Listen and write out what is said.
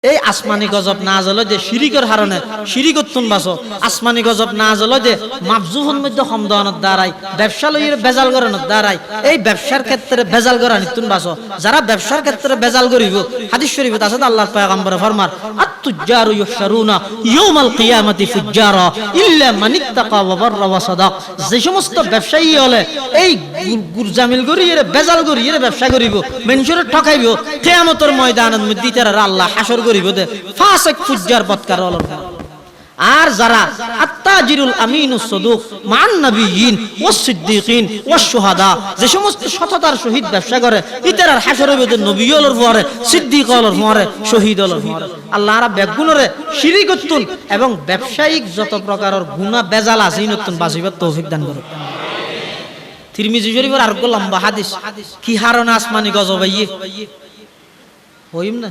এই আসমানি গজব না জলে যে শিরিকের হারণে শিরিকতুন বাসো আসমানি গজব না জলে যে মাফজুফুল মধ্যে সমদনত দাঁড়ায় ব্যবসা লইয়ের বেজাল করানোর দাঁড়ায় এই ব্যবসার ক্ষেত্রে বেজাল করানিতুন বাসো যারা ব্যবসার ক্ষেত্রে বেজাল করিব হাদিস শরীফে আছে আল্লাহর পয়গম্বর ফরমান আত-তুজ্জারু ইউহশারুনা ইয়াউমাল কিয়ামাতি ফুজ্জারা ইল্লা মান ইত্তাকা ওয়া বাররা ওয়া সাদাক। যে সমস্ত ব্যবসায়ী হলে এই গুরজামিল করিয়ে বেজাল করিয়ে ব্যবসা করিব মানুষের ঠকাইব কিয়ামতের ময়দানের মধ্যে তারা আল্লাহ হাসর করিব দে ফাসিক ফুজ্জার বদকার হলো। আর যারা আত্তাজিরুল আমিনুস সাদুক মান নবিয়িন ওয়াস সিদ্দিকিন ওয়াস শুহাদা যে সমস্ত সততার সহিত ব্যবসা করে ইতারার হাসর হইবে নবী হলোর পরে সিদ্দিক হলোর পরে শহীদ হলোর পরে। আল্লাহ রা বেগুনরে শিরিক করতুন এবং ব্যবসায়িক যত প্রকারের গুনাহ বেজাল আছে ইনতুন বাঁচিবার তৌফিক দান করুন। তিরমিজি শরীফের আরেক লম্বা হাদিস কি হারনা আসমানি গজব আইয়ে হইম না